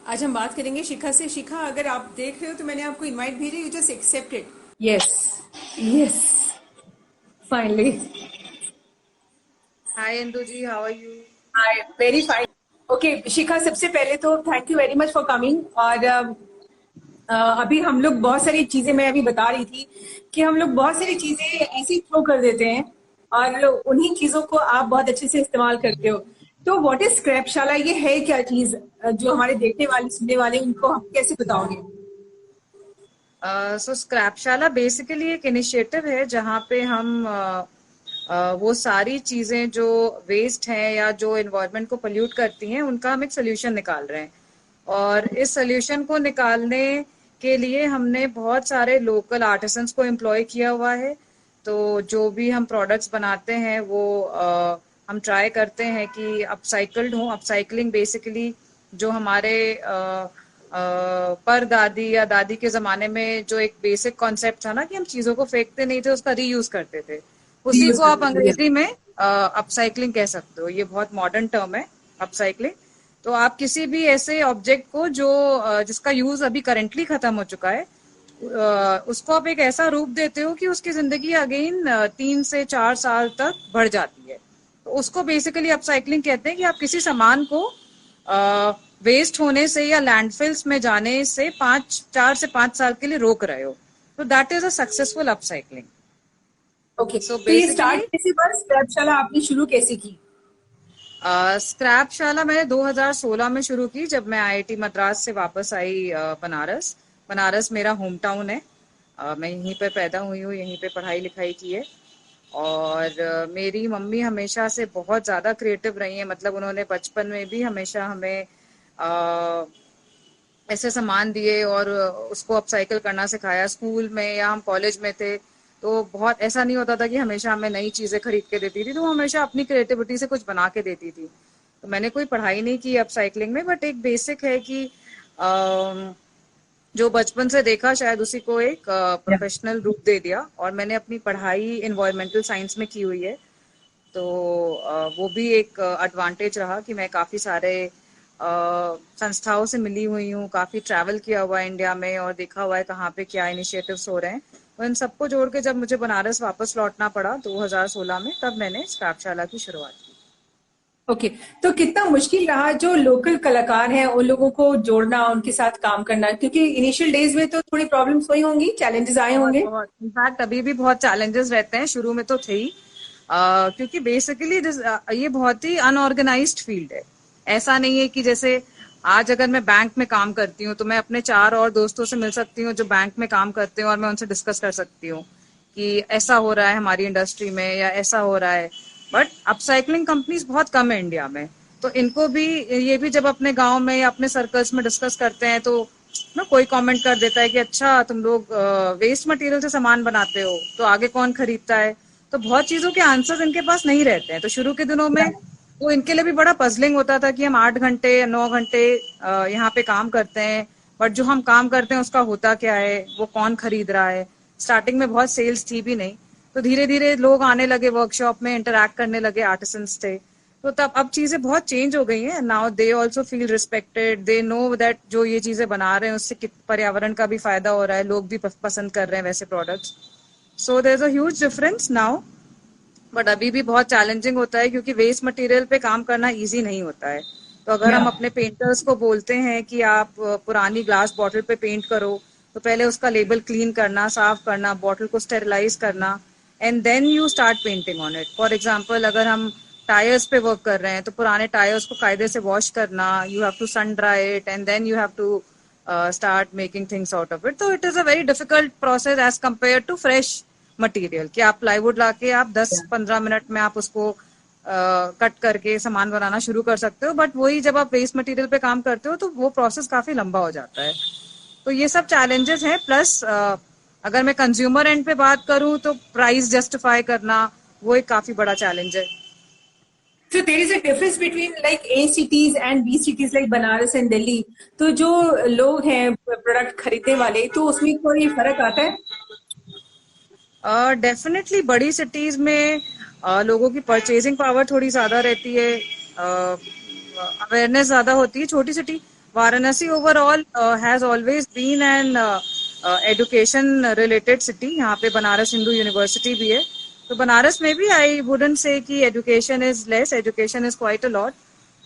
आज हम बात करेंगे शिखा से। शिखा, अगर आप देख रहे हो तो मैंने आपको इनवाइट भेजी, you just accept it. Yes, yes, finally. Hi Andu ji, how are you? I very fine. Okay, शिखा, सबसे पहले तो thank you very much for coming. और अभी हम लोग बहुत सारी चीजें, मैं अभी बता रही थी कि हम लोग बहुत सारी चीजें ऐसे ही थ्रो कर देते हैं और उन्हीं चीजों को आप बहुत अच्छे से इस्तेमाल करते हो। तो व्हाट इज स्क्रैपशाला, ये है क्या चीज जो हमारे देखने वाले सुनने वाले उनको हम कैसे बताओगे? सो स्क्रैपशाला बेसिकली एक इनिशिएटिव है जहाँ पे हम वो सारी चीजें जो वेस्ट हैं या जो एनवायरनमेंट को पोल्यूट करती हैं उनका हम एक सोल्यूशन निकाल रहे हैं। और इस सोल्यूशन को निकालने के लिए हमने बहुत सारे लोकल आर्टिसंस को एम्प्लॉय किया हुआ है। तो जो भी हम प्रोडक्ट्स बनाते हैं वो हम ट्राई करते हैं कि अपसाइकल्ड हो। अपसाइकलिंग बेसिकली जो हमारे पर दादी या दादी के जमाने में जो एक बेसिक कॉन्सेप्ट था ना कि हम चीजों को फेंकते नहीं थे, उसका रीयूज करते थे, उसी यूज को आप करते हैं। अंग्रेजी में अपसाइकलिंग कह सकते हो। ये बहुत मॉडर्न टर्म है अपसाइकलिंग। तो आप किसी भी ऐसे ऑब्जेक्ट को जो जिसका यूज अभी करेंटली खत्म हो चुका है, उसको आप एक ऐसा रूप देते हो कि उसकी जिंदगी अगेन 3 से 4 साल तक बढ़ जाती है। तो उसको बेसिकली अपसाइकलिंग कहते हैं कि आप किसी सामान को वेस्ट होने से या लैंडफिल्स में जाने से 4 से 5 साल के लिए रोक रहे हो। तो that is a successful upcycling. Okay, so तो ये स्टार्ट बेसिकली कैसे हुआ? स्क्रैपशाला आपने शुरू कैसे की? स्क्रैपशाला मैंने 2016 में शुरू की, जब मैं आईआईटी मद्रास से वापस आई बनारस। बनारस मेरा होम टाउन है। मैं यहीं पे पैदा हुई हूँ, यहीं पे पढ़ाई लिखाई की है। और मेरी मम्मी हमेशा से बहुत ज़्यादा क्रिएटिव रही हैं। मतलब उन्होंने बचपन में भी हमेशा हमें अ, ऐसे सामान दिए और उसको अपसाइकिल करना सिखाया। स्कूल में या हम कॉलेज में थे तो बहुत ऐसा नहीं होता था कि हमेशा हमें नई चीजें खरीद के देती थी, तो वो हमेशा अपनी क्रिएटिविटी से कुछ बना के देती थी। तो मैंने कोई पढ़ाई नहीं की अपसाइकलिंग में, बट एक बेसिक है कि जो बचपन से देखा शायद उसी को एक प्रोफेशनल रूप दे दिया। और मैंने अपनी पढ़ाई इन्वायरमेंटल साइंस में की हुई है। तो वो भी एक एडवांटेज रहा कि मैं काफ़ी सारे संस्थाओं से मिली हुई हूँ, काफ़ी ट्रैवल किया हुआ है इंडिया में और देखा हुआ है कहाँ पे क्या इनिशिएटिव्स हो रहे हैं। तो इन सबको जोड़ के जब मुझे बनारस वापस लौटना पड़ा 2016 में, तब मैंने स्क्रैपशाला की शुरुआत की। ओके, तो कितना मुश्किल रहा जो लोकल कलाकार हैं उन लोगों को जोड़ना, उनके साथ काम करना? क्योंकि इनिशियल डेज में तो थोड़ी प्रॉब्लम्स हुई होंगी, चैलेंजेस आए बहुत होंगे। बहुत इनफैक्ट अभी भी बहुत चैलेंजेस रहते हैं, शुरू में तो थे ही। क्योंकि बेसिकली ये बहुत ही अनऑर्गेनाइज्ड फील्ड है। ऐसा नहीं है कि जैसे आज अगर मैं बैंक में काम करती हूँ तो मैं अपने 4 और दोस्तों से मिल सकती हूँ जो बैंक में काम करते हैं और मैं उनसे डिस्कस कर सकती हूँ कि ऐसा हो रहा है हमारी इंडस्ट्री में या ऐसा हो रहा है। बट अपसाइकलिंग कंपनीज बहुत कम है इंडिया में। तो इनको भी ये भी जब अपने गांव में या अपने सर्कल्स में डिस्कस करते हैं तो ना कोई कमेंट कर देता है कि अच्छा तुम लोग वेस्ट मटेरियल से सामान बनाते हो, तो आगे कौन खरीदता है। तो बहुत चीजों के आंसर्स इनके पास नहीं रहते हैं। तो शुरू के दिनों में वो इनके लिए भी बड़ा पजलिंग होता था कि हम 8 घंटे या 9 घंटे यहाँ पे काम करते हैं, बट जो हम काम करते हैं उसका होता क्या है, वो कौन खरीद रहा है। स्टार्टिंग में बहुत सेल्स थी भी नहीं। तो धीरे धीरे लोग आने लगे, वर्कशॉप में इंटरेक्ट करने लगे, आर्टिसंस थे। तो तब अब चीजें बहुत चेंज हो गई हैं। Now they also feel respected, they know that जो ये चीजें बना रहे हैं उससे पर्यावरण का भी फायदा हो रहा है, लोग भी पसंद कर रहे हैं वैसे products. So there is a huge difference now. But अभी भी बहुत चैलेंजिंग होता है क्योंकि वेस्ट मटेरियल पे काम करना इजी नहीं होता है। तो अगर या हम अपने पेंटर्स को बोलते हैं कि आप पुरानी ग्लास बॉटल पे पेंट करो, तो पहले उसका लेबल क्लीन करना, साफ करना, बॉटल को स्टेरिलाइज करना, and then you start painting on it. For example अगर हम टायर्स पे वर्क कर रहे हैं तो पुराने टायर्स को कायदे से वॉश करना, you have to sun dry it and then you have to start making things out of it. तो it is a very difficult process as compare to fresh material कि आप प्लाईवुड लाके आप 10-15 minute में आप उसको cut करके सामान बनाना शुरू कर सकते हो। बट वही जब आप वेस्ट मटेरियल पे काम करते हो तो वो प्रोसेस काफी लंबा हो जाता है। तो ये सब चैलेंजेस हैं। प्लस अगर मैं कंज्यूमर एंड पे बात करूं तो प्राइस जस्टिफाई करना वो एक काफी बड़ा चैलेंज है। so there is a difference between like A cities and B cities like Banaras and Delhi. तो जो लोग हैं प्रोडक्ट खरीदने वाले, तो उसमें कोई फर्क आता है? डेफिनेटली बड़ी सिटीज में लोगों की परचेजिंग पावर थोड़ी ज्यादा रहती है, अवेयरनेस ज्यादा होती है। छोटी city Varanasi overall has always been an education related city. यहाँ पे बनारस हिंदू यूनिवर्सिटी भी है. तो बनारस में भी आई वुडंट से कि education is less. Education is quite a lot.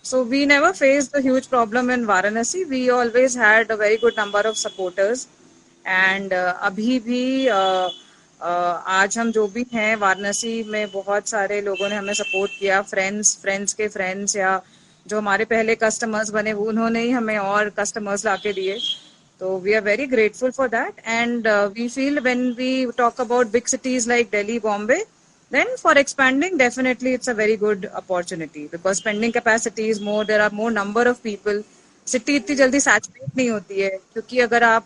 So we never faced a huge problem in Varanasi. We always had a very good number of supporters. And अभी भी आज हम जो भी हैं वाराणसी में बहुत सारे लोगों ने हमें सपोर्ट किया. फ्रेंड्स के फ्रेंड्स या जो हमारे पहले कस्टमर्स बने उन्होंने ही हमें और कस्टमर्स लाके दिए. तो we are very grateful for that. And we feel when we talk about big cities like Delhi, Bombay, then for expanding definitely it's a very good opportunity because spending capacity is more. There are more number of people. City इतनी जल्दी saturate नहीं होती है क्योंकि अगर आप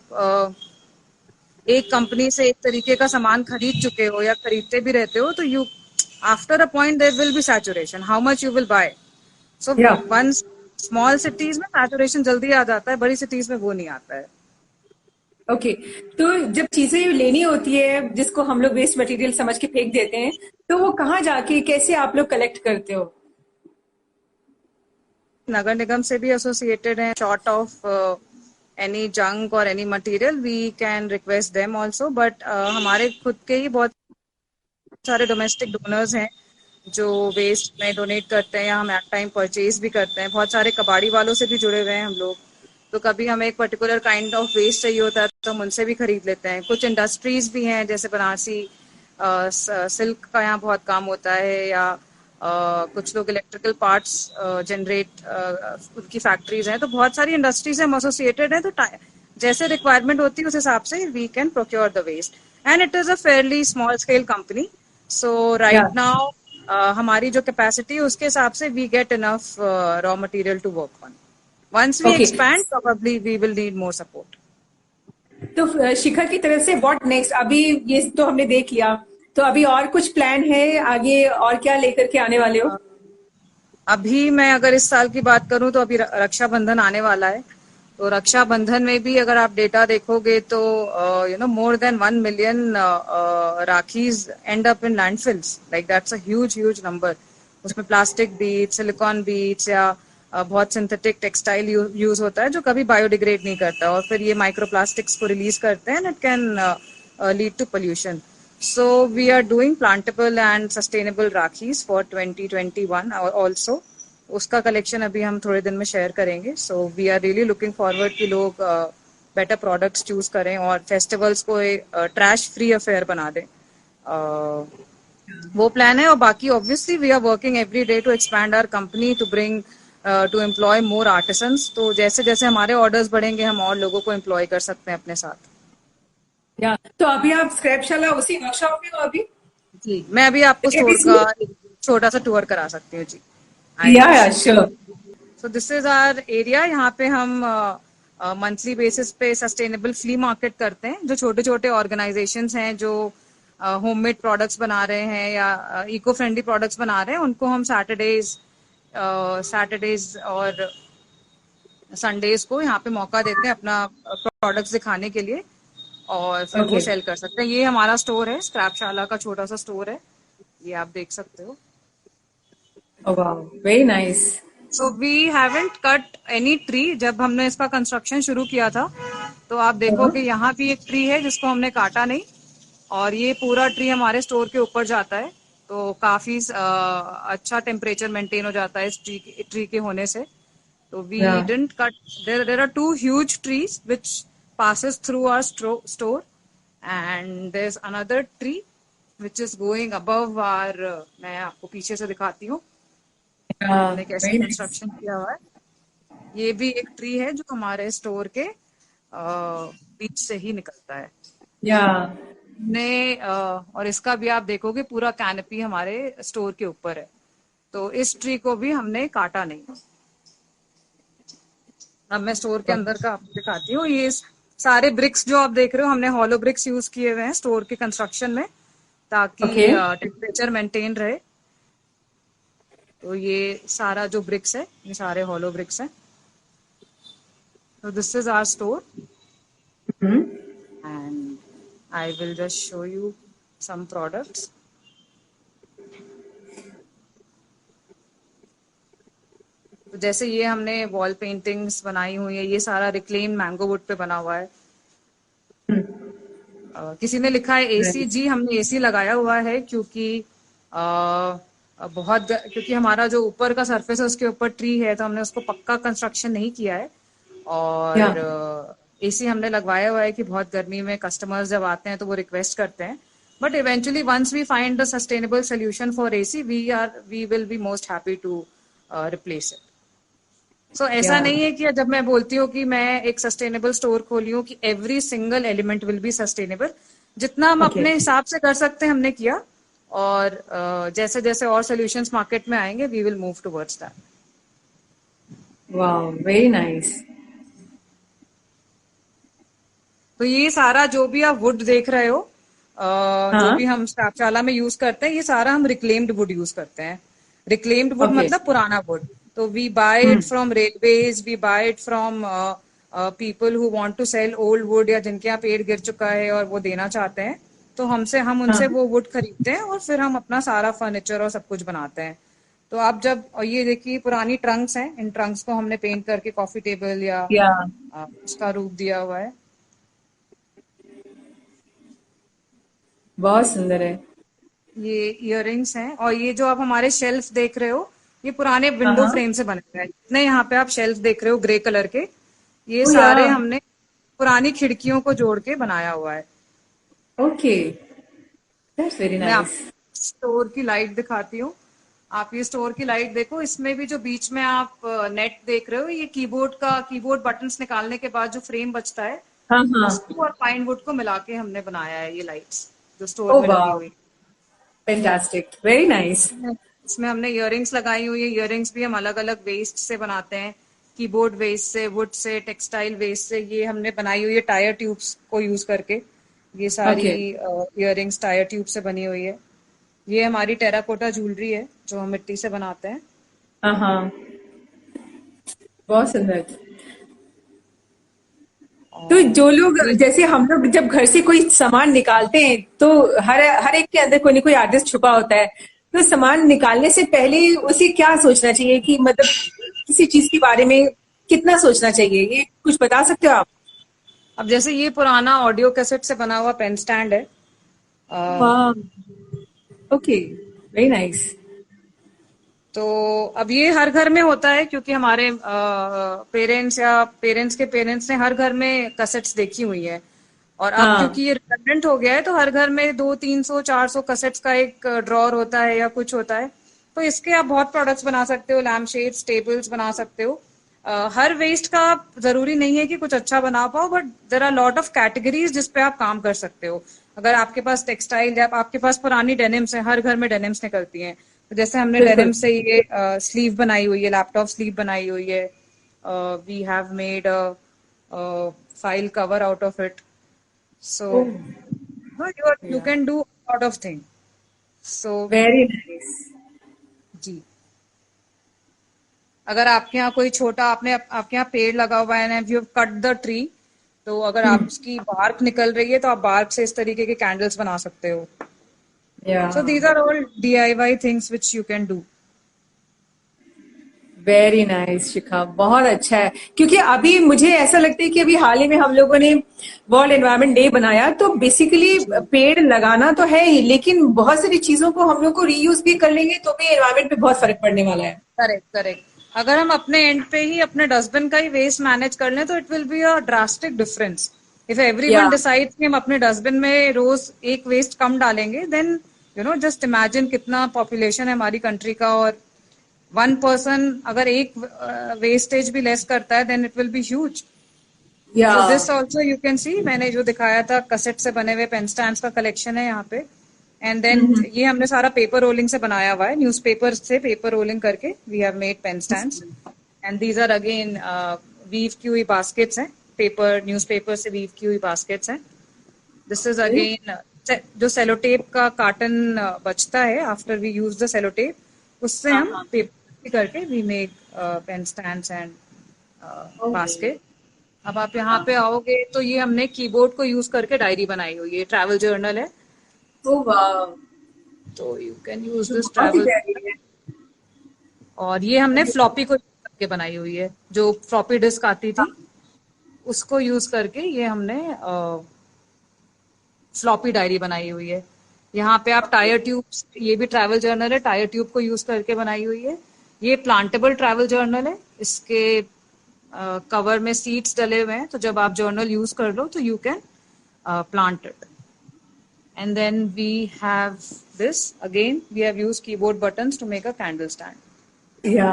एक company से एक तरीके का सामान खरीद चुके हो या खरीदते भी रहते हो तो you after a point there will be saturation. How much you will buy. So once small cities में सैचुरेशन जल्दी आ जाता है. बड़ी सिटीज में वो नहीं आता है. ओके तो जब चीजें लेनी होती है जिसको हम लोग वेस्ट मटेरियल समझ के फेंक देते हैं तो वो कहाँ जाके कैसे आप लोग कलेक्ट करते हो? नगर निगम से भी एसोसिएटेड है. शॉर्ट ऑफ एनी जंक और any material we can request them also. But हमारे खुद के ही बहुत सारे डोमेस्टिक डोनर्स हैं जो वेस्ट में डोनेट करते हैं या हम एट टाइम परचेज भी करते हैं. बहुत सारे कबाड़ी वालों से भी जुड़े हुए हैं हम लोग. तो कभी हमें एक पर्टिकुलर काइंड ऑफ वेस्ट चाहिए होता है तो हम उनसे भी खरीद लेते हैं. कुछ इंडस्ट्रीज भी हैं जैसे बनारसी सिल्क का यहाँ बहुत काम होता है या कुछ लोग इलेक्ट्रिकल पार्ट्स जनरेट उनकी फैक्ट्रीज हैं. तो बहुत सारी इंडस्ट्रीज हम एसोसिएटेड हैं. तो जैसे रिक्वायरमेंट होती है उस हिसाब से we can procure the waste. And it is a fairly small scale company. So right now हमारी जो कैपेसिटी है उसके हिसाब से we get enough raw material to work on. Once we expand, probably we will need more support. तो शिखर की तरफ से व्हाट नेक्स्ट? अभी ये तो हमने देख लिया, तो अभी और कुछ प्लान है आगे और क्या लेकर के आने वाले हो? अभी मैं अगर इस साल की बात करूं तो अभी रक्षाबंधन आने वाला है. तो रक्षाबंधन में भी अगर आप डेटा देखोगे तो more than 1 million rakhis and up in landfills. Like that's a huge number. उसमें प्लास्टिक बीट्स, सिलिकॉन बीट्स या बहुत सिंथेटिक टेक्सटाइल यूज होता है जो कभी बायोडिग्रेड नहीं करता और फिर ये माइक्रोप्लास्टिक्स को रिलीज करते हैं and it can lead to pollution. So we are doing plantable and sustainable rakhis for 2021 also. उसका कलेक्शन अभी हम थोड़े दिन में शेयर करेंगे. So we are really looking forward कि लोग बेटर प्रोडक्ट्स चूज करें और फेस्टिवल्स को ट्रैश फ्री अफेयर बना दें. वो प्लान है. और बाकी obviously we are working every day to expand our company to bring to employ more artisans. तो जैसे जैसे हमारे ऑर्डर्स बढ़ेंगे हम और लोगों को एम्प्लॉय कर सकते हैं अपने साथ. या तो अभी आप स्क्रैपशाला उसी वर्कशॉप में हो अभी? जी मैं अभी आपको स्टोर का छोटा सा टूर करा सकती हूँ. जी या sure. So this is our area. यहाँ पे हम मंथली बेसिस पे सस्टेनेबल फ्ली मार्केट करते हैं. जो छोटे छोटे ऑर्गेनाइजेशंस हैं जो होममेड प्रोडक्ट्स बना रहे हैं या इको फ्रेंडली प्रोडक्ट्स बना रहे हैं उनको हम सैटरडेज और संडेज को यहाँ पे मौका देते हैं अपना प्रोडक्ट्स दिखाने के लिए और फिर वो सेल कर सकते हैं. ये हमारा स्टोर है, स्क्रैपशाला का छोटा सा स्टोर है. ये आप देख सकते हो. Very nice. So we haven't cut any tree. जब हमने इसका कंस्ट्रक्शन शुरू किया था तो आप देखो कि यहाँ भी एक ट्री है जिसको हमने काटा नहीं और ये पूरा ट्री हमारे स्टोर के ऊपर जाता है. तो काफी अच्छा टेम्परेचर मेंटेन हो जाता है इस ट्री के होने से. तो we didn't cut. There are 2 huge trees which passes through our store and there's another tree which is going above our मैं आपको पीछे से दिखाती हूँ हमने कैसे कंस्ट्रक्शन किया हुआ है. ये भी एक ट्री है जो हमारे स्टोर के बीच से ही निकलता है. ने और इसका भी आप देखोगे पूरा कैनपी हमारे स्टोर के ऊपर है. तो इस ट्री को भी हमने काटा नहीं. अब मैं स्टोर के अंदर का आपको दिखाती हूँ. ये सारे ब्रिक्स जो आप देख रहे हो हमने हॉलो ब्रिक्स यूज किए हुए हैं स्टोर के कंस्ट्रक्शन में ताकि टेम्परेचर मेंटेन रहे. तो ये सारा जो ब्रिक्स है ये सारे हॉलो ब्रिक्स हैं. तो this is our store and I will just show you some products. तो जैसे ये हमने वॉल पेंटिंग्स बनाई हुई है, ये सारा रिक्लेम मैंगो वुड पे बना हुआ है। किसी ने लिखा है एसी, जी हमने एसी लगाया हुआ है क्योंकि क्योंकि हमारा जो ऊपर का सरफेस है उसके ऊपर ट्री है, तो हमने उसको पक्का कंस्ट्रक्शन नहीं किया है। या और एसी हमने लगवाया हुआ है कि बहुत गर्मी में कस्टमर्स जब आते हैं तो वो रिक्वेस्ट करते हैं, but eventually once we find the sustainable solution for AC we will be most happy to replace it. So ऐसा या नहीं है कि जब मैं बोलती हूँ कि मैं एक सस्टेनेबल स्टोर खोली हूँ कि every single element will be sustainable. जितना हम ओके, अपने हिसाब से कर सकते हैं हमने किया, और जैसे जैसे और सोल्यूशंस मार्केट में आएंगे we will move towards that. Wow, very nice. तो ये सारा जो भी आप वुड देख रहे हो, जो हाँ, भी हम स्टाफशाला में यूज करते हैं, ये सारा हम रिक्लेम्ड वुड यूज करते हैं। रिक्लेम्ड वुड ओके, मतलब पुराना वुड। तो we buy it from railways, we buy it from people who want to sell old wood, या जिनके यहाँ पेड़ गिर चुका है और वो देना चाहते हैं, तो हम हाँ, उनसे वो वुड खरीदते हैं और फिर हम अपना सारा फर्नीचर और सब कुछ बनाते हैं। तो आप जब, और ये देखिए पुरानी ट्रंक्स हैं, इन ट्रंक्स को हमने पेंट करके कॉफी टेबल या या उसका रूप दिया हुआ है। बहुत सुंदर है। ये इयररिंग्स हैं, और ये जो आप हमारे शेल्फ देख रहे हो, ये पुराने हाँ, विंडो हाँ, फ्रेम से बने हुए हैं। जितने यहाँ पे आप शेल्फ देख रहे हो ग्रे कलर के, ये ओ या सारे हमने पुरानी खिड़कियों को जोड़ के बनाया हुआ है। ओके, दैट्स वेरी मैं आप नाइस। स्टोर की लाइट दिखाती हूँ। आप ये स्टोर की लाइट देखो, इसमें भी जो बीच में आप नेट देख रहे हो, ये कीबोर्ड बटन्स निकालने के बाद जो फ्रेम बचता है, हाँ, हाँ, उसको और पाइन वुड को मिला के हमने बनाया है ये लाइट्स जो स्टोर ओ में लगी वाओ, हुई। Fantastic, very nice. इसमें हमने इयररिंग्स लगाई हुई है। इयररिंग्स भी हम अलग अलग वेस्ट से बनाते हैं, कीबोर्ड वेस्ट से, वुड से, टेक्सटाइल वेस्ट से। ये हमने बनाई हुई है टायर ट्यूब्स को यूज करके। ये सारी ओके, इयररिंग्स टायर ट्यूब से बनी हुई है। ये हमारी टेराकोटा ज्वेलरी है जो हम मिट्टी से बनाते हैं। हाँ, हाँ, बहुत सुंदर। तो और जो लोग, ये जैसे हम लोग जब घर से कोई सामान निकालते हैं, तो हर हर एक के अंदर कोई ना कोई आर्टिस्ट छुपा होता है। तो सामान निकालने से पहले उसे क्या सोचना चाहिए, कि मतलब किसी चीज के बारे में कितना सोचना चाहिए, ये कुछ बता सकते हो आप? अब जैसे ये पुराना ऑडियो कैसेट से बना हुआ पेन स्टैंड है। अ, वाह, ओके, वेरी नाइस। तो अब ये हर घर में होता है क्योंकि हमारे पेरेंट्स या पेरेंट्स के पेरेंट्स ने हर घर में कैसेट्स देखी हुई है। और अब हाँ, क्योंकि ये रिडंडेंट हो गया है, तो हर घर में 200-300-400 कैसेट्स का एक ड्रॉर होता है या कुछ होता है। तो इसके आप बहुत प्रोडक्ट्स बना सकते हो, लैम्प शेड्स, टेबल्स बना सकते हो। हर वेस्ट का जरूरी नहीं है कि कुछ अच्छा बना पाओ, but there are lot of categories जिस पे आप काम कर सकते हो। अगर आपके पास टेक्सटाइल या आपके पास पुरानी डेनिम्स है, हर घर में डेनिम्स निकलती हैं, तो जैसे हमने बिल्कुल। डेनिम से ये स्लीव बनाई हुई है, लैपटॉप स्लीव बनाई हुई है। We have made file cover out of it. So oh, you yeah, can do a lot of things. So very nice. जी, अगर आपके यहाँ कोई छोटा, आपके यहाँ पेड़ लगा हुआ है ना, you have cut the tree, तो अगर आपकी बार्क निकल रही है तो आप बार्क से इस तरीके के कैंडल्स बना सकते हो। Yeah, so these are all DIY things which you can do. Very nice Shikha, बहुत अच्छा है। क्योंकि अभी मुझे ऐसा लगता है कि अभी हाल ही में हम लोगों ने वर्ल्ड एनवायरनमेंट डे बनाया, तो बेसिकली जी, पेड़ लगाना तो है ही, लेकिन बहुत सारी चीजों को हम लोग को रीयूज भी कर लेंगे तो भी एनवायरनमेंट पे बहुत फर्क पड़ने वाला है। Correct correct. अगर हम अपने एंड पे ही अपने डस्टबिन का ही वेस्ट मैनेज कर लें तो it will be a drastic difference. If या, एवरीवन डिसाइड्स कि हम अपने डस्टबिन में रोज एक वेस्ट कम डालेंगे, देन जस्ट इमेजिन कितना पॉपुलेशन है हमारी कंट्री का, और वन पर्सन अगर एक वेस्टेज भी लेस करता है then it will be huge. Yeah, so this also you can see, मैंने जो दिखाया था कसेट से बने हुए पेन स्टैंड्स का कलेक्शन है यहाँ पे। एंड देन ये हमने सारा पेपर रोलिंग से बनाया हुआ है, न्यूज़पेपर से पेपर रोलिंग करके we have made pen stands. And these are again weave की हुई बास्केट्स हैं, पेपर न्यूज़पेपर से वीव की हुई बास्केट्स हैं। दिस इज अगेन जो सेलोटेप का कार्टन बचता है after we use the sellotape, उससे हाँ, हम हाँ, पेपर करके we make pen stands and okay, basket. अब आप यहाँ पे आओगे तो ये हमने कीबोर्ड को यूज करके डायरी बनाई हुई है, ट्रैवल जर्नल है। ओ वाह, तो यू कैन यूज तो दिस बहुत ही ट्रैवल। प्यारी है। और ये हमने फ्लॉपी को use के बनाई हुई है, जो फ्लॉपी डिस्क आती थी उसको यूज करके ये हमने फ्लॉपी डायरी बनाई हुई है। यहाँ पे आप टायर ट्यूब, ये भी ट्रैवल जर्नल है, टायर ट्यूब को यूज करके बनाई हुई है। ये प्लांटेबल ट्रैवल जर्नल है, इसके कवर में सीड्स डले हुए हैं, तो जब आप जर्नल यूज कर लो तो you can plant it. And then we have this, again we have used keyboard buttons to make a candle stand. या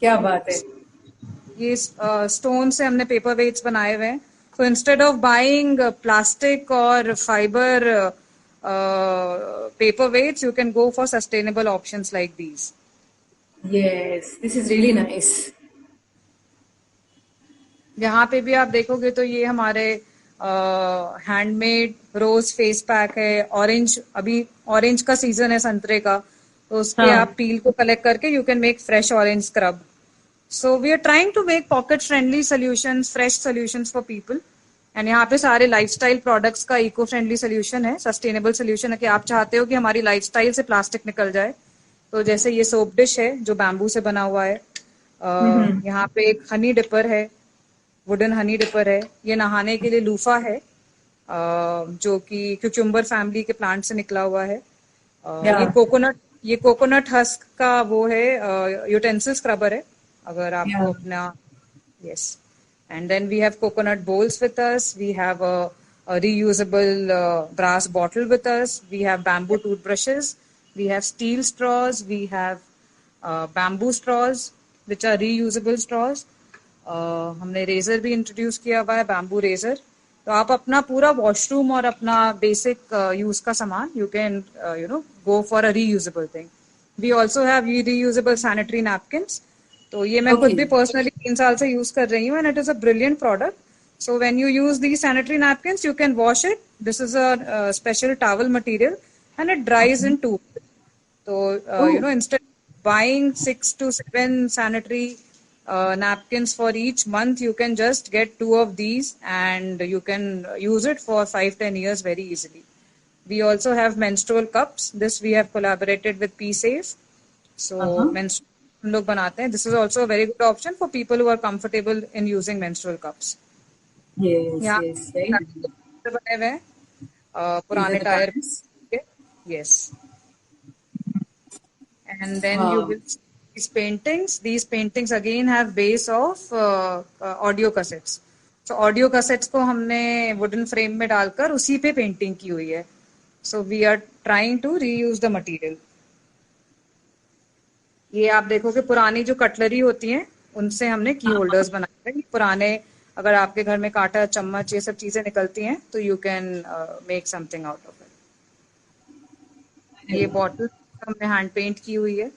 क्या बात है। ये स्टोन से हमने पेपर वेट्स बनाए हुए हैं, so instead of buying plastic or fiber paper weights, you can go for sustainable options like these. Yes, this is really nice. यहाँ पे भी आप देखोगे तो ये हमारे हैंडमेड रोज फेस पैक है। ऑरेंज, अभी ऑरेंज का सीजन है संतरे का, तो उसके हाँ। आप पील को कलेक्ट करके you can make fresh orange scrub. So we are trying to make pocket friendly solutions, fresh solutions for people. And यहाँ पे सारे लाइफस्टाइल प्रोडक्ट्स का इको फ्रेंडली सोल्यूशन है, सस्टेनेबल सोल्यूशन है, कि आप चाहते हो कि हमारी लाइफस्टाइल से प्लास्टिक निकल जाए। तो जैसे ये सोप डिश है जो बैम्बू से बना हुआ है। यहाँ पे एक हनी डिपर है, वुडन हनी डिपर है। ये नहाने के लिए लूफा है, जो कि क्यूक्यूम्बर फैमिली के प्लांट से निकला हुआ है। ये कोकोनट हस्क का वो है, यूटेंसिल स्क्रबर है, अगर आपको अपना। Yes, and then we have coconut bowls with us, we have a reusable brass bottle with us, we have bamboo toothbrushes, we have steel straws, we have bamboo straws which are reusable straws. हमने razor भी introduce किया हुआ है, bamboo razor. तो आप अपना पूरा washroom और अपना बेसिक यूज का सामान you can go for a reusable thing. We also have reusable sanitary napkins. तो ये मैं खुद भी पर्सनली 3 साल से यूज कर रही हूँ, and it is a brilliant product. So when you use the sanitary napkins you can wash it, this is a special towel material and it dries in 2। तो instead buying 6 to 7 sanitary napkins for each month, you can just get 2 of these and you can use it for 5-10 years very easily. We also have menstrual cups. This we have collaborated with PSafe. So menstrual हम लोग बनाते हैं. This is also a very good option for people who are comfortable in using menstrual cups. Yes. बने हुए हैं पुराने tyre के. Yes. And then you will see these paintings. These paintings again have base of audio cassettes. So audio cassettes को हमने wooden frame में डालकर उसी पे painting की हुई है. So we are trying to reuse the material. ये आप देखोगे पुरानी जो कटलरी होती हैं उनसे हमने की होल्डर्स बनाए हैं. पुराने अगर आपके घर में कांटा, चम्मच, ये सब चीजें निकलती हैं तो you can make something out of it. ये बॉटल हमने हैंड पेंट की हुई है.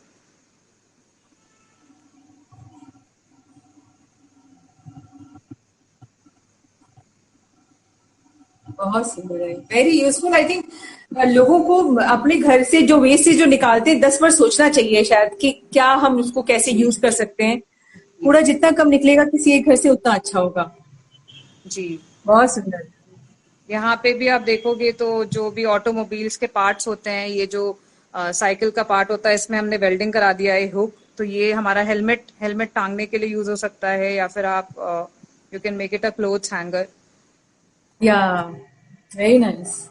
बहुत सुंदर है, वेरी यूजफुल. आई थिंक लोगों को अपने घर से जो वेस्ट से जो निकालते हैं 10 बार सोचना चाहिए शायद कि क्या हम उसको कैसे यूज कर सकते हैं. कूड़ा जितना कम निकलेगा किसी एक घर से उतना अच्छा होगा. जी, बहुत सुंदर. यहाँ पे भी आप देखोगे तो जो भी ऑटोमोबाइल्स के पार्ट्स होते हैं, ये जो साइकिल का पार्ट होता है, इसमें हमने वेल्डिंग करा दिया है हुक. तो ये हमारा हेलमेट टांगने के लिए यूज हो सकता है, या फिर आप you can make it a clothes hanger. Yeah very nice.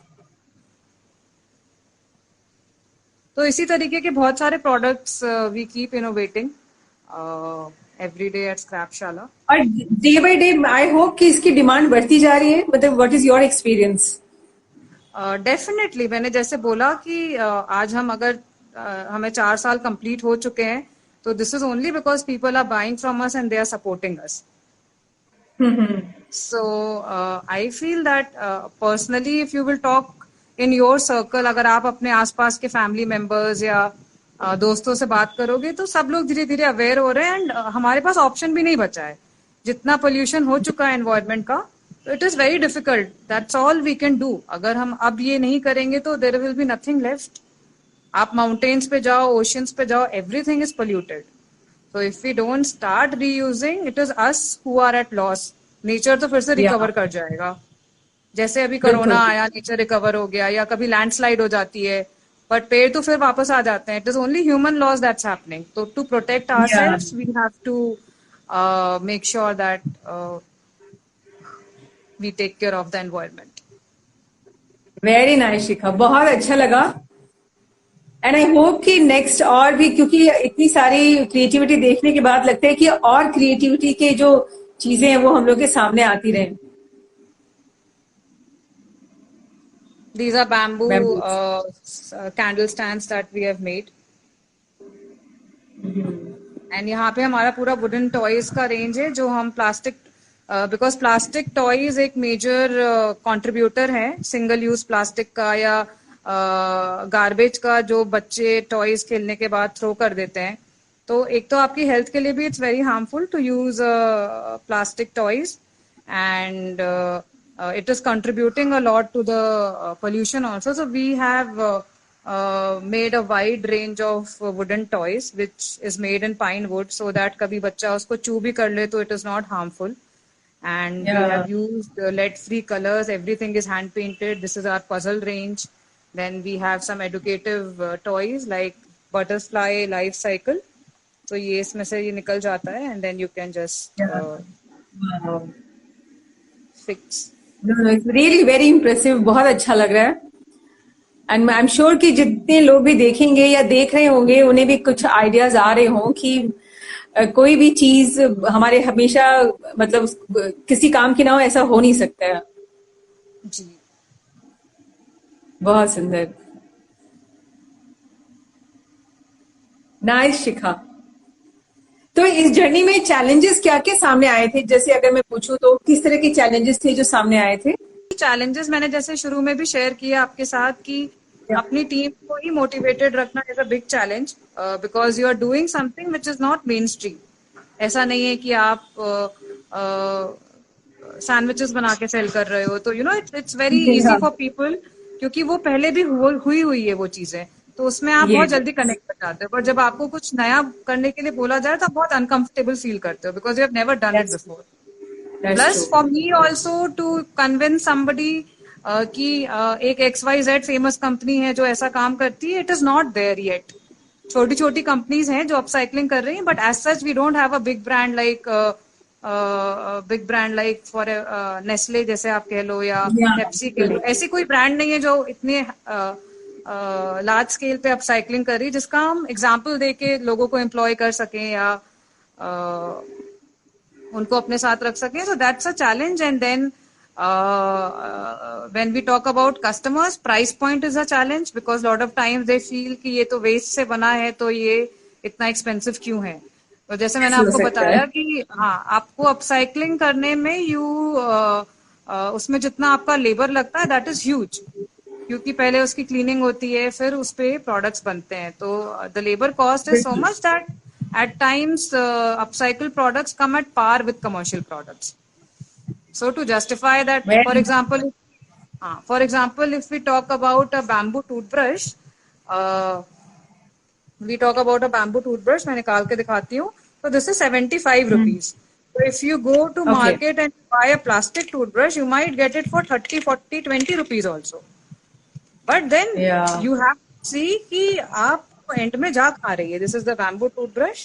तो इसी तरीके के बहुत सारे products we keep innovating every day at Scrapshala. और day by day I hope कि इसकी डिमांड बढ़ती जा रही है. मतलब what is your experience? Definitely मैंने जैसे बोला कि आज हम अगर हमें 4 साल कंप्लीट हो चुके हैं, तो this is only because people are buying from us and they are supporting us. So I feel that personally, if you will talk in your circle, अगर आप अपने आसपास के फैमिली मेंबर्स या दोस्तों से बात करोगे तो सब लोग धीरे धीरे अवेयर हो रहे हैं. एंड हमारे पास ऑप्शन भी नहीं बचा है, जितना पोल्यूशन हो चुका है एनवायरमेंट का. तो it is very difficult. That's all we can do. अगर हम अब ये नहीं करेंगे तो there will be nothing left. आप माउंटेन्स पे जाओ, ओशियंस पे जाओ, everything is polluted. So if we don't start reusing, it is us who are at loss. Nature तो फिर से रिकवर कर जाएगा. जैसे अभी कोरोना आया, नेचर रिकवर हो गया, या कभी लैंडस्लाइड हो जाती है बट पेड़ तो फिर वापस आ जाते हैं. It is only human loss that's happening. तो to protect Yeah. Ourselves we have to make sure that we take care of the environment. Very nice Shikha, बहुत अच्छा लगा. एंड आई होप कि नेक्स्ट और भी, क्योंकि इतनी सारी क्रिएटिविटी देखने के बाद लगता है कि और क्रिएटिविटी के जो चीजें हैं वो हम लोग के सामने आती रहें. These are bamboo Bamboos. candle stands that we have made. And यहाँ पे हमारा पूरा वुडन टॉयज का रेंज है जो हम प्लास्टिक, बिकॉज प्लास्टिक टॉयज एक मेजर कंट्रीब्यूटर है सिंगल यूज प्लास्टिक का या गार्बेज का जो बच्चे टॉयज खेलने के बाद थ्रो कर देते हैं. तो एक तो आपकी हेल्थ के लिए भी it's very harmful to use plastic toys, and it is contributing a lot to the pollution also. So we have made a wide range of wooden toys which is made in pine wood so that kabhi bachcha usko chew bhi kar le to it is not harmful. And we have used lead free colors. Everything is hand painted. This is our puzzle range. Then we have some educative toys like butterfly life cycle. So ye isme se ye nikal jata hai and then you can just fix. No, it's really very impressive. बहुत अच्छा लग रहा है. And I am sure कि जितने लोग भी देखेंगे या देख रहे होंगे उन्हें भी कुछ आइडियाज आ रहे हों कि कोई भी चीज हमारे हमेशा मतलब किसी काम की ना हो, ऐसा हो नहीं सकता है. जी. बहुत सुंदर. नाइस शिखा. तो इस जर्नी में चैलेंजेस क्या क्या सामने आए थे? जैसे अगर मैं पूछूं तो किस तरह के चैलेंजेस थे जो सामने आए थे? चैलेंजेस मैंने जैसे शुरू में भी शेयर किया आपके साथ कि अपनी टीम को ही मोटिवेटेड रखना is a big challenge, because you are doing something which is not mainstream. ऐसा नहीं है कि आप सैंडविचेस बना के सेल कर रहे हो. तो you know it's very easy for people, क्योंकि वो पहले भी हुई है वो चीजें, तो उसमें आप बहुत जल्दी कनेक्ट कर जाते हो. पर जब आपको कुछ नया करने के लिए बोला जाए तो आप बहुत अनकंफर्टेबल फील करते हो because you have never done it before. Plus for me also to convince somebody कि एक XYZ फेमस कंपनी है जो ऐसा काम करती है, it is not there yet. छोटी छोटी कंपनीज हैं जो अपसाइक्लिंग कर रही हैं, but as such we don't have a big brand like for Nestle जैसे आप कह लो या पेप्सी कह लो. ऐसी कोई ब्रांड नहीं है जो इतने लार्ज स्केल पे अपसाइक्लिंग कर रही, जिसका हम एग्जाम्पल दे के लोगों को एम्प्लॉय कर सकें या उनको अपने साथ रख सकें. So that's a challenge. And then when we talk about customers, price point is a challenge because lot of times they feel कि ये तो वेस्ट से बना है तो ये इतना एक्सपेंसिव क्यों है. तो जैसे मैंने आपको बताया कि हाँ, आपको अपसाइक्लिंग करने में उसमें जितना आपका लेबर लगता है दैट इज ह्यूज, क्योंकि पहले उसकी क्लीनिंग होती है फिर उस पे प्रोडक्ट्स बनते हैं. तो the labour cost is so much that at times upcycle products come at par with commercial products. So to justify that, for example, if we talk about a bamboo toothbrush, मैं निकाल के दिखाती हूँ. So this is 75 rupees. So if you go to market and buy a plastic toothbrush, you might get it for 30, 40, 20 rupees also. But then you have to see कि आप and में जा खा रही है. This is the bamboo toothbrush.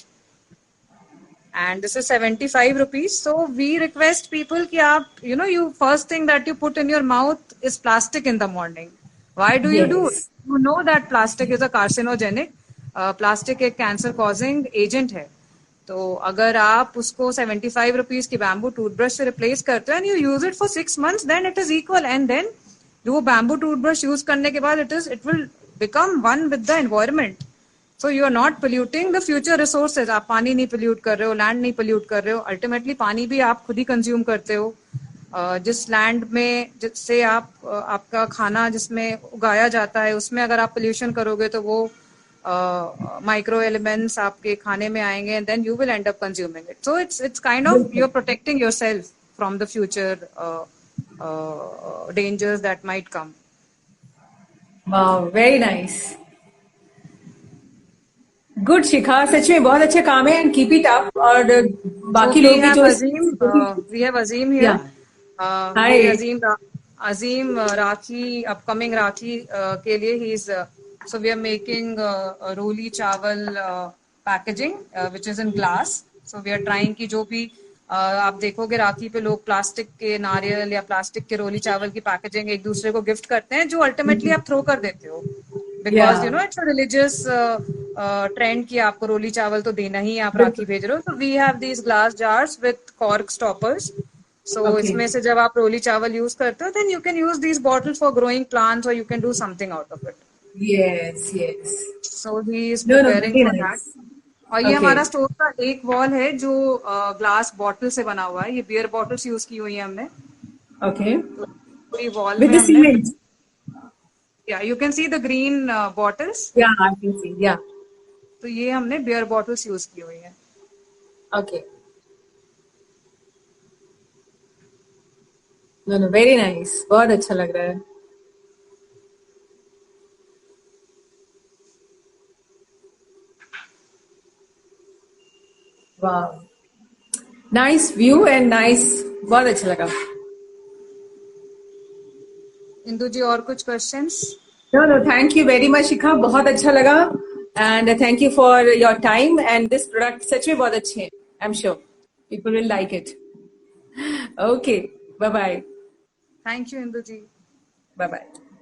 And this is 75 rupees. So we request people कि आप, you first thing that you put in your mouth is plastic in the morning. Why do you do it? You know that plastic is a carcinogenic. Plastic एक cancer causing agent है. तो अगर आप उसको 75 rupees की bamboo toothbrush से replace करते हो and you use it for 6 months, then it is equal. And then वो bamboo toothbrush use करने के बाद it will become one with the environment. So you are not polluting the future resources. आप पानी नहीं pollute कर रहे हो, लैंड नहीं pollute कर रहे हो. अल्टीमेटली पानी भी आप खुद ही कंज्यूम करते हो. जिस लैंड में जिससे आपका खाना जिसमें उगाया जाता है उसमें अगर आप पोल्यूशन करोगे तो वो माइक्रो एलिमेंट्स आपके खाने में आएंगे and then you will end up consuming it. So it's kind of you're protecting yourself from the future dangers that might come. Wow, very nice. Good Shikha, सच में बहुत अच्छा काम है एंड कीप इट अप. और बाकी लोग भी जो we have Azeem here. Hi Azeem Rakhi, upcoming Rakhi के लिए he is So we are making a roli chawal packaging which is in glass. So we are trying कि जो भी आप देखोगे राखी पे लोग प्लास्टिक के नारियल या प्लास्टिक के रोली चावल की पैकेजिंग एक दूसरे को गिफ्ट करते हैं जो अल्टीमेटली आप थ्रो कर देते हो because you know it's a religious trend कि आपको रोली चावल तो देना ही है, आप राखी भेज रहे हो. तो we have these glass jars with cork stoppers. So इसमें से जब आप रोली चावल यूज करते हो then you can use these bottles for growing plants और you can do something out of it. Yes, yes. So he is No, no, preparing very for nice. That. और ये Okay. हमारा स्टोर का एक wall है जो glass bottle से बना हुआ है. ये बियर बॉटल्स यूज की हुई है हमने. Okay. पूरी वॉल With में the हमने cement. या you can see the green bottles. Yeah, I can see. Yeah. तो ये हमने बियर बॉटल्स यूज की हुई है. Okay. No, no, very nice. बहुत अच्छा लग रहा है. Wow. Nice view and nice. बहुत अच्छा लगा. इंदु जी और कुछ questions? No, no, thank you very much, शिखा. बहुत अच्छा लगा. And thank you for your time. And this product सच में बहुत अच्छे हैं. I'm sure people will like it. Okay. Bye bye. Thank you Indu ji. Bye bye.